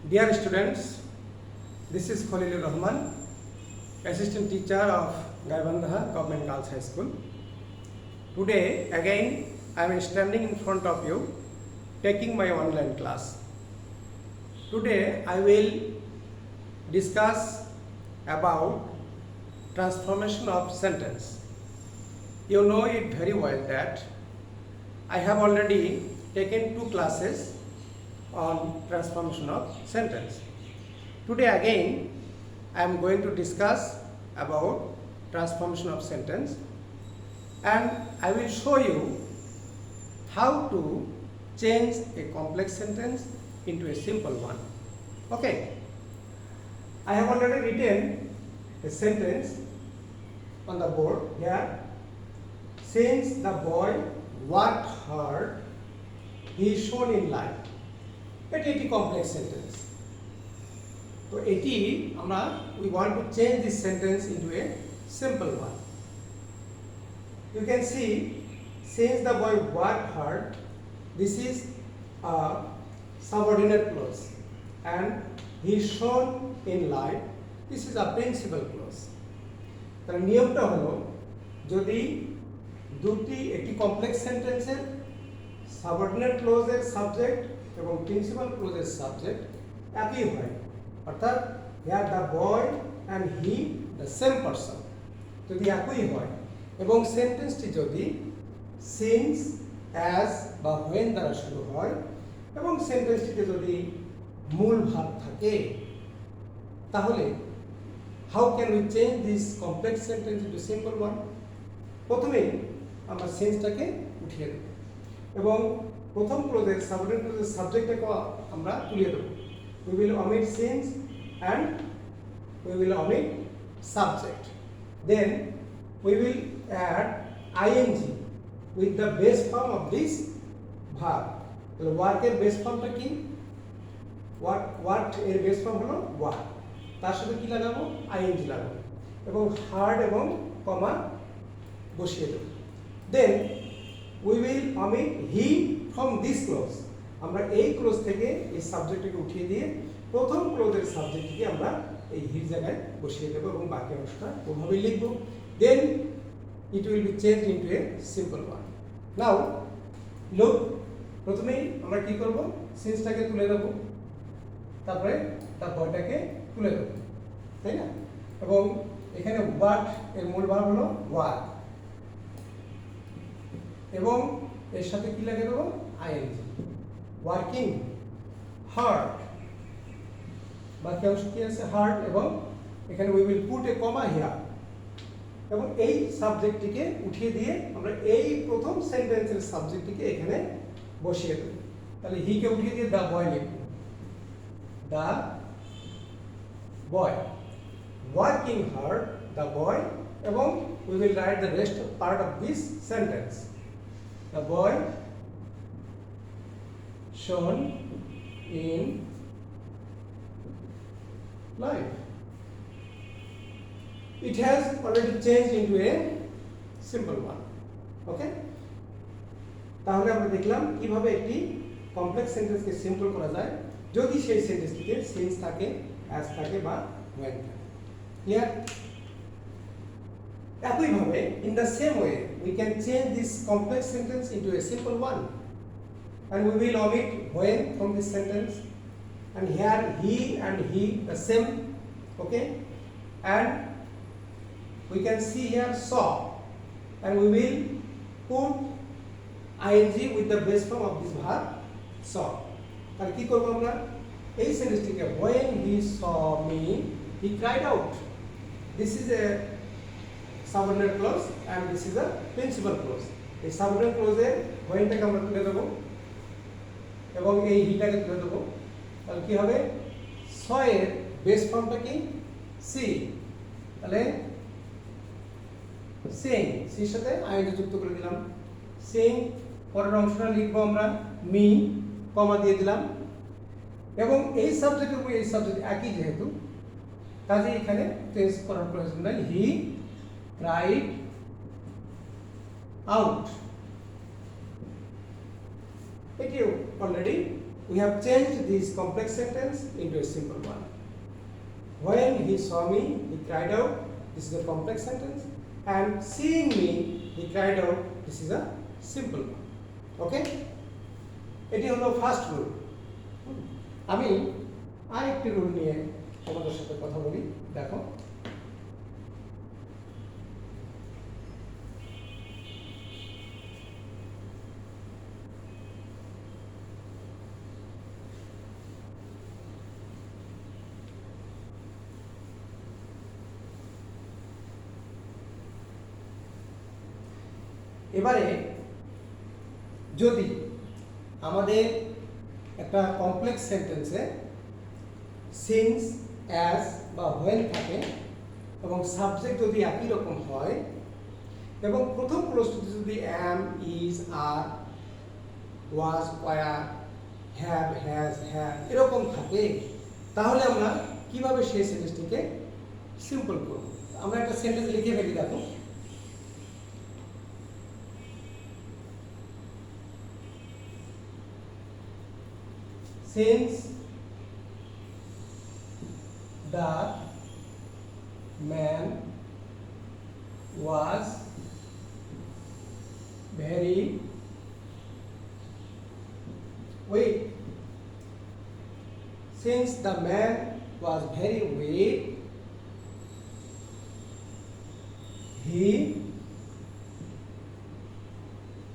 Dear students, this is Khalilur Rahman, Assistant Teacher of Gaibandha Government Girls High School. Today again I am standing in front of you taking my online class. Today I will discuss about transformation of sentence. You know it very well that I have already taken 2 classes on transformation of sentence. Today again I am going to discuss about transformation of sentence, and I will show you how to change a complex sentence into a simple one. Okay, I have already written a sentence on the board here. Since the boy worked hard, he shone in light. এটি একটি complex sentence. তো এটি আমরা we want to change this sentence into a simple one. You can see, since the boy worked hard, this is a subordinate clause, and he shone in light, this is a principal clause. তার নিয়মটা হলো, যদি দুটি একটি complex সেন্টেন্সের subordinate ক্লজের subject এবং principal ক্লজের সাবজেক্ট একই হয়, অর্থাৎ here the boy and he the same person যদি একই হয়, এবং সেন্টেন্সটি যদি সিন্স, অ্যাজ বা হোয়েন দ্বারা শুরু হয়, এবং সেন্টেন্সটিতে যদি মূল ভাব থাকে, তাহলে how can we change this complex sentence into simple one? প্রথমেই আমরা সেন্সটাকে উঠিয়ে দেব এবং প্রথম ক্লোজের সাবঅর্ডিনেট ক্লোজের সাবজেক্টটাকে আমরা তুলে দেব। We will omit since and we will omit subject. Then we will add ing with the base form of this verb. তাহলে work এর বেস ফর্মটা কি? work এর বেস ফর্ম হলো work, তার সাথে কি লাগাবো? ing লাগাবো এবং hard এবং কমা বসিয়ে দেব। Then we will omit he from this clause. আমরা এই ক্লোজ থেকে এই সাবজেক্টটাকে উঠিয়ে দিয়ে প্রথম ক্লোজের সাবজেক্টকে আমরা এই হির জায়গায় বসিয়ে দেব এবং বাকি অংশটা ওভাবেই লিখব। Then it will be changed into a simple one. Now look, প্রথমেই আমরা কি করব? সিন্সটাকে তুলে দেব, তারপরে তার বয়টাকে তুলে দেব, তাই না? এবং এখানে ওয়ার্ক এর মূল ভাব হলো ওয়ার্ক, এবং এর সাথে কি লাগিয়ে দেবো? আইএনজি, ওয়ার্কিং হার্ড, বাকি অংশ কি আছে? হার্ড, এবং এখানে we will put a comma here, এবং এই সাবজেক্টটিকে উঠিয়ে দিয়ে আমরা এই প্রথম সেন্টেন্সের সাবজেক্টটিকে এখানে বসিয়ে দেব। তাহলে হি কে উঠিয়ে দিয়ে দা বয় লিখব, দা বয় ওয়ার্কিং হার্ড, দা বয়, এবং we will write the rest part of this sentence. The boy shone in life. It has already changed into a simple one. Okay? তাহলে আমরা দেখলাম কিভাবে একটি কমপ্লেক্স সেন্টেন্সকে সিম্পল করা যায় যদি সেই সেন্টেন্সটিতে সিন্স থাকে, অ্যাজ থাকে বা when থাকে। ক্লিয়ার? একইভাবে in the same way we can change this complex sentence into a simple one, and we will omit when from this sentence, and here he and he the same. Okay, and we can see here saw, and we will put ing with the base form of this verb saw. তাহলে কি করব আমরা? এই সেন্টেন্সটিকে when he saw me he cried out. This is a subordinate clause and this is a principal clause. এই subordinate clause এর whenটাকে আমরা তুলে দেব এবং এই হিটাকে তুলে দেব। তাহলে কি হবে? saw এর বেস ফর্মটা কি? see, তাহলে seeing, সি এর সাথে আইএনজি যুক্ত করে দিলাম। seeing, পরের অংশটা লিখবো আমরা মি, কমা দিয়ে দিলাম, এবং এই সাবজেক্টের উপর এই সাবজেক্ট একই যেহেতু, কাজে এখানে চেঞ্জ করার প্রয়োজন নাই। হি cried out. এটিও already we have changed this complex sentence into a simple one. When he saw me, he cried out. This is a complex sentence. And seeing me, he cried out. This is a simple one. Okay? এটি হলো first rule. আমি আরেকটি rule নিয়ে তোমাদের সাথে কথা বলি। দেখো, এবারে যদি আমাদের একটা কমপ্লেক্স সেন্টেন্সে সিন্স, অ্যাজ বা হোয়েন থাকে এবং সাবজেক্ট যদি একই রকম হয় এবং প্রথম ক্লোজটি যদি am, is, are, was, were, have, has, have এরকম থাকে, তাহলে আমরা কিভাবে সেই সেন্টেন্সটিকে সিম্পল করব। আমরা একটা সেন্টেন্স লিখে ফেলি। দেখো, since the man was very weak, since the man was very weak, he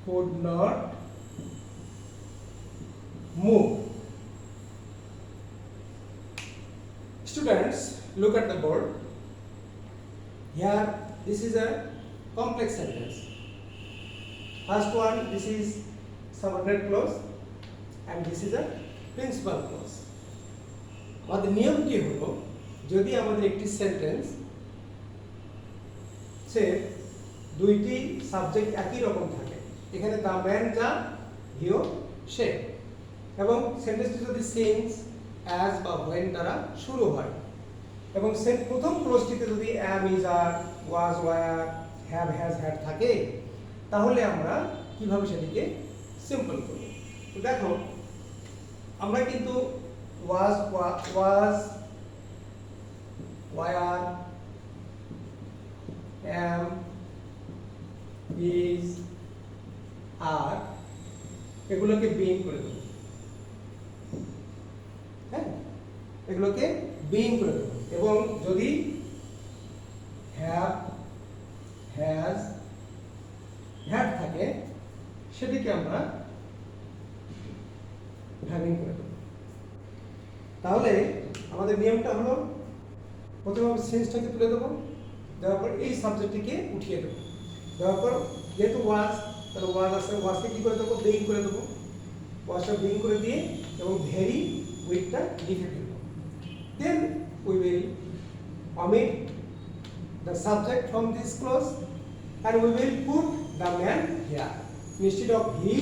could not move. Students, look at the board. Here, this is a complex sentence. First one, this is subordinate clause, and this is a principal clause. আমাদের নিয়মটি হলো, যদি আমাদের একটি sentence সে দুইটি subject একই রকম থাকে, এখানে দ্য ম্যান যা, হিও সে, এবং সেন্টেন্সটি যদি সিন্স, অ্যাজ বা হোয়েন দ্বারা শুরু হয় এবং প্রথম ক্লোজটিতে যদি am, is, are, was, were, have, has, had থাকে, তাহলে আমরা কিভাবে সেটিকে সিম্পল করব। তো দেখো, আমরা কিন্তু ওয়াজ, ওয়্যার, অ্যাম, ইজ, আর এগুলোকে বিইং করে দেব। হ্যাঁ, এগুলোকে বিইং করে দেব এবং যদি হ্যাভ, হ্যাজ, হ্যাড থাকে সেটিকে আমরা হ্যাভিং করে দেব। তাহলে আমাদের নিয়মটা হলো, প্রথমে আমরা সেন্সটাকে তুলে দেবো, দেওয়ার পর এই সাবজেক্টটিকে উঠিয়ে দেবো। দেওয়ার পর যেহেতু ওয়াজ, তাহলে ওয়াজ আছে, ওয়াজকে কী করে দেবো, বিইং করে দেবো। ওয়াজটা বিইং করে দিয়ে এবং ভেরি উইথটা লিখে ফেলব। Then we will omit the subject from this clause and we will put the man here. Instead of he,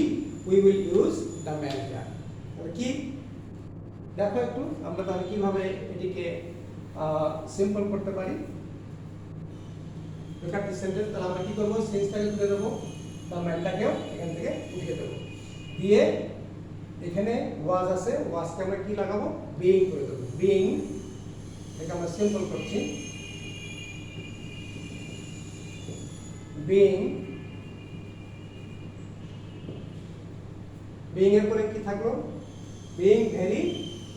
we will use the man here. তাহলে কি দেখো একটু আমরা তাহলে কিভাবে এটিকে সিম্পল করতে পারি। look at this sentence, তাহলে আমরা কি করব, সেন্সটাকে তুলে দেবো, the manটাকেও এখান থেকে উঠিয়ে দেবো, দিয়ে এখানে ওয়াজ আছে, ওয়াজকে আমরা কি লাগাবো, বিইং করে দেবো। বিইং এটা আমরা সিম্পল করছি, বিইং, বিইং এর পরে কি থাকলো, being very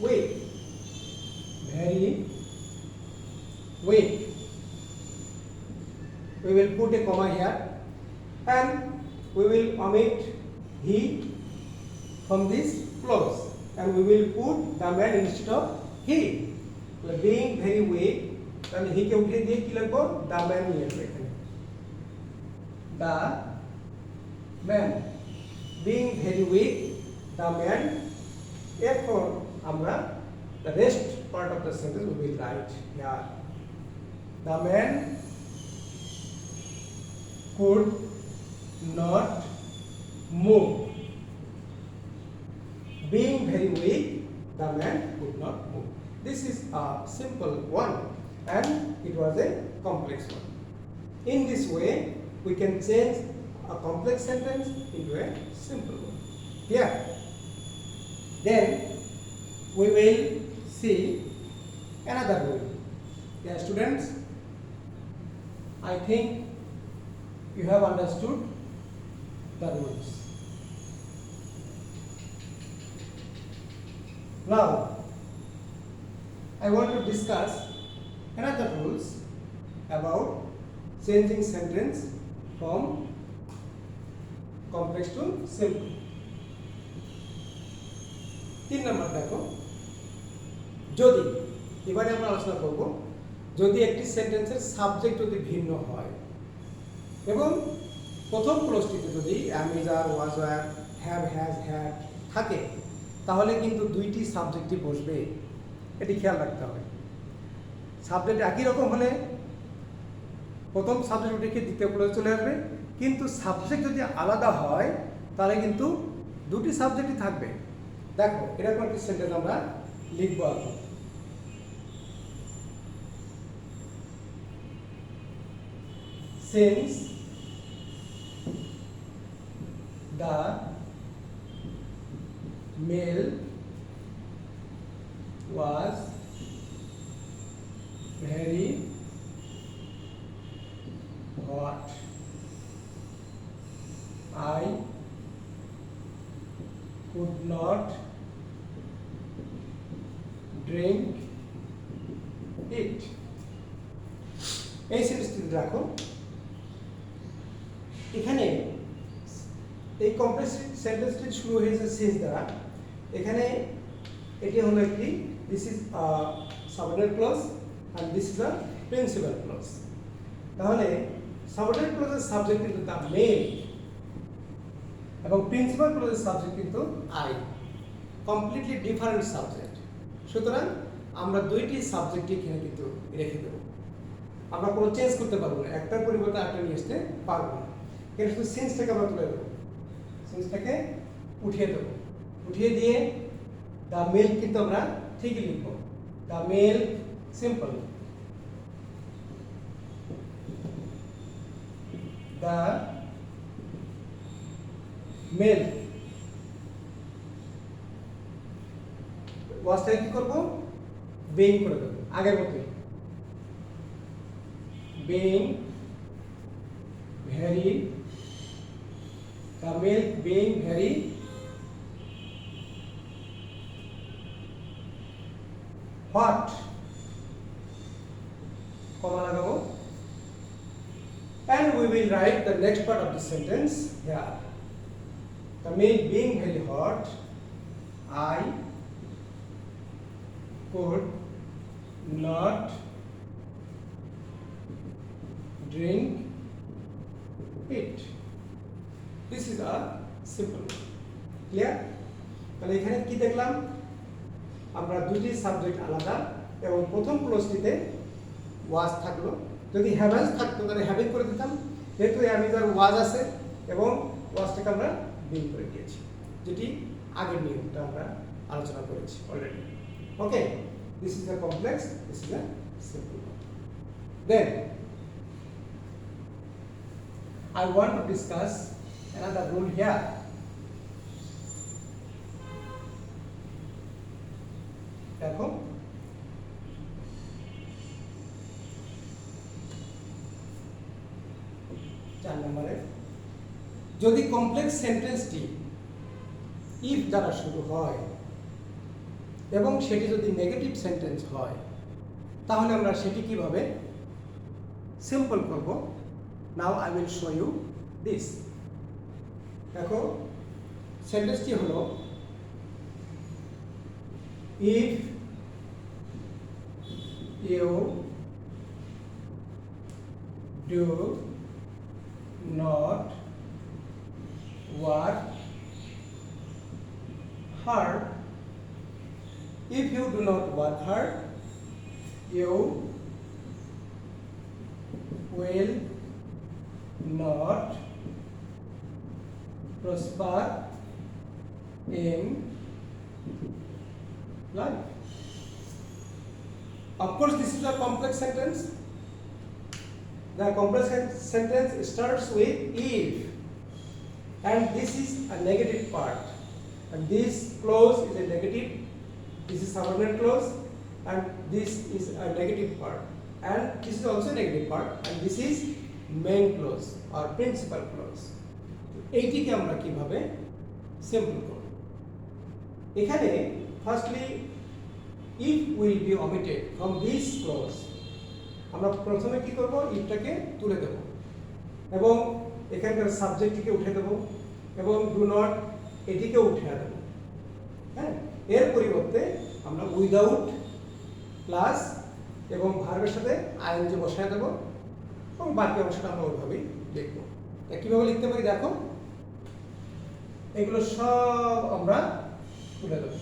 weak, very weak. We will put a comma here and we will omit he from this clause and we will put the man instead of he. Being very weak, তাহলে he কে উঠিয়ে দিয়ে কি লিখবো, the man নিয়ে আসবো এখানে, the man, being very weak, the man। এরপর আমরা the rest part of the sentence we will write here, the man could not move, being very weak, the man could not move. This is a simple one and it was a complex one. In this way we can change a complex sentence into a simple one. Yeah. Then we will see another rule. Yeah, students, I think you have understood the rules. Now I want to discuss another rules about changing sentence from complex to simple. 3 নম্বর দেখো, যদি এবারে আমরা আলোচনা করব যদি একটি সেন্টেন্সের subject যদি ভিন্ন হয় এবং প্রথম ক্লোজটিতে যদি am is are was were have has had থাকে তাহলে কিন্তু দুইটি সাবজেক্টই বসবে, এটি খেয়াল রাখতে হবে। সাবজেক্ট একই রকম হলে প্রথম সাবজেক্ট রেখে দ্বিতীয় ক্লোজে চলে আসবে, কিন্তু সাবজেক্ট যদি আলাদা হয় তাহলে কিন্তু দুটি সাবজেক্টই থাকবে। দেখো এরকম একটি সেন্টেন্স আমরা লিখব এখন। Since the mail was very hot, I could not drink it. এই সেন্টেন্সটি রাখো। এখানে এই কমপ্লেক্স সেন্টেন্সটি শুরু হয়েছে সিন্স দ্বারা। এখানে এটি হলো একটি this is subordinate clause and this is a principal clause. তাহলে সাবঅর্ডিনেট ক্লজের সাবজেক্ট কিন্তু দ্য মেল এবং প্রিন্সিপাল ক্লজের সাবজেক্ট কিন্তু আই, কমপ্লিটলি ডিফারেন্ট সাবজেক্ট। সুতরাং আমরা দুইটি সাবজেক্ট এখানে কিন্তু রেখে দেব, আমরা কোনো চেঞ্জ করতে পারবো না, একটার পরিবর্তে আরেকটা নিয়ে আসতে পারবো না। এখানে শুধু সিন্সটাকে আমরা তুলে দেবো, সিন্সটাকে উঠিয়ে দেবো, উঠিয়ে দিয়ে দ্য মেল কিন্তু আমরা ঠিকই লিখবো, the male simple, the male. ওয়াজটাকে কি করবো, বেইং করে দেবো আগের মতোই, being very, the milk being very hot, comma lagabo, and we will write the next part of the sentence here. The milk being very hot, I could not drink it. This is a simple. Clear? তাহলে এখানে কি দেখলাম, আমরা দুটি subject আলাদা এবং প্রথম ক্লোজটিতে ওয়াজ থাকলো, যদি হ্যাভেন্স থাকতো তাহলে হ্যাভিং করে দিতাম, যেহেতু অ্যামিজার ওয়াজ আছে এবং ওয়াজটাকে আমরা বিন করে দিয়েছি, যেটি আগের নিয়মটা আমরা আলোচনা করেছি already. Okay, this is a complex, this is a simple. Then I want to discuss another rule here. দেখো, 4 নম্বরে যদি কমপ্লেক্স সেন্টেন্সটি ইফ দ্বারা শুরু হয় এবং সেটি যদি নেগেটিভ সেন্টেন্স হয় তাহলে আমরা সেটি কিভাবে সিম্পল করব। Now I will show you this. দেখো সেন্টেন্সটি হলো if you do not work hard, if you do not work hard, you will not prosper in life. Of course, this is a complex sentence. The complex sentence starts with if, and this is a negative part, and this clause is a negative This is subordinate clause, and this is a negative part, and this is also a negative part, and this is main clause or principal clause. এইটিকে আমরা কিভাবে simple করব? এখানে firstly if will be omitted from this clause, আমরা প্রথমে কি করব, ইফটাকে তুলে দেব এবং এখানকার সাবজেক্টটিকে উঠে দেব এবং ডু নট এটিকে উঠে দেব। হ্যাঁ, এর পরিবর্তে আমরা উইদাউট প্লাস এবং ভার্বের সাথে আইএনজি বসায় দেব এবং বাকি অংশটা আমরা ওইভাবেই লিখব। কিভাবে লিখতে পারি দেখো, এগুলো সব আমরা তুলে দেব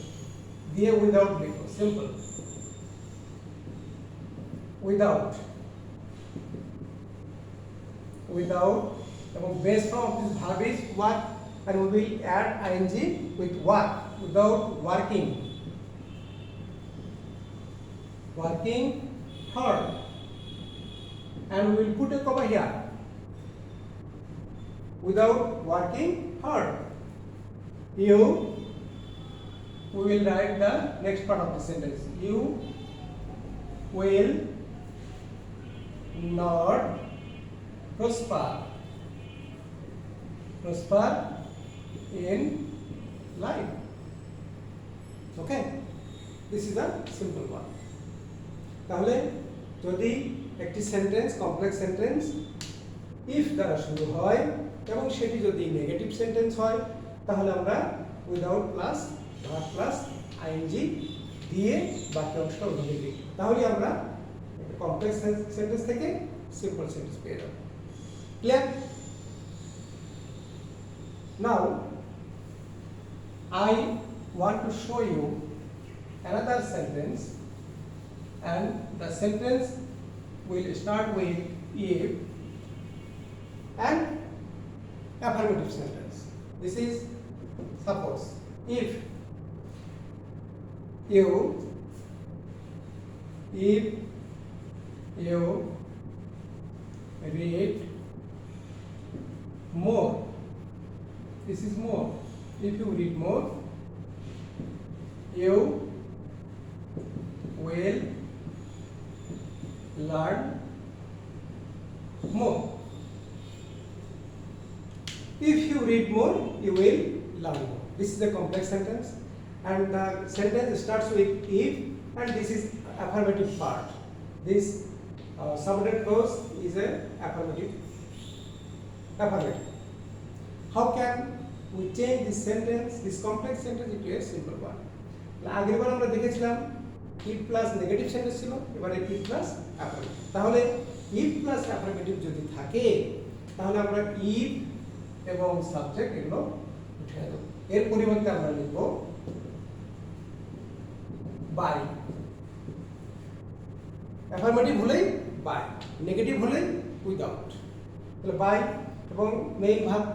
দিয়ে উইদাউট লিখব, সিম্পল without এবং base form of this verb is work, and we will add ing with work, without working hard, and we will put a comma here, without working hard. We will write the next part of the sentence. You will not prosper in life. Okay, this is a simple one. তাহলে যদি একটি sentence complex sentence if দ্বারা শুরু হয় এবং সেটি যদি negative sentence হয় তাহলে আমরা without plus verb plus ING দিয়ে বাকি অংশটা ওভাবে লিখি, তাহলে আমরা কমপ্লেক্স সেন্টেন্স থেকে সিম্পল সেন্টেন্স পেয়ে যাব। Clear? Now I want to show you another sentence, and the sentence will start with if and affirmative sentence. This is suppose if you read more, this is more, if you read more you will learn more. If you read more you will learn more. This is a complex sentence, and the sentence starts with if, and this is affirmative part. This subordinate clause is a affirmative. How can we change this sentence, this complex sentence, into a simple one? আগের বার আমরা দেখেছিলাম if plus negative sentence ছিল, এবারে if plus affirmative. তাহলে if plus affirmative যদি থাকে তাহলে আমরা if এবং সাবজেক্ট এগুলো উঠে দেব। এর পরিবর্তে আমরা লিখব বাই। অ্যাফার্মেটিভ হলে বাই, নেগেটিভ হলে উইদাউট। তাহলে বাই এবং মেইন ভার্ব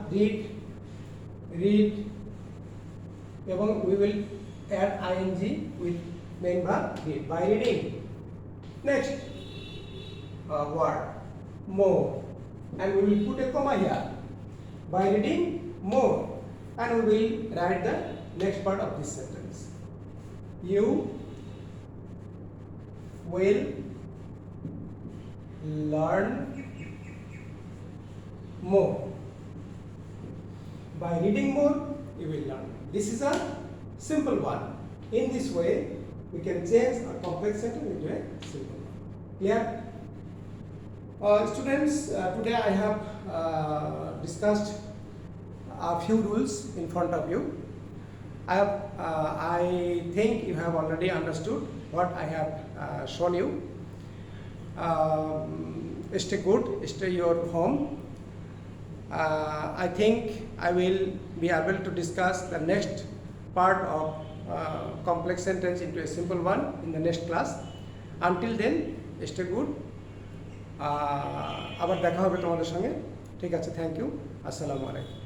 রিড এবং we will add ing with main verb read, by reading. Next word more, and we will put a comma here, by reading more, and we will write the next part of this sentence. You will learn more. By reading more you will learn. This is a simple one. In this way we can change a complex sentence into a simple one. Clear? Students, today I have discussed a few rules in front of you. I think you have already understood what I have shown you. Stay good, stay your home. I think I will be able to discuss the next part of complex sentence into a simple one in the next class. Until then, stay good. আবার দেখা হবে তোমাদের সঙ্গে। ঠিক আছে, thank you, আসসালামু আলাইকুম।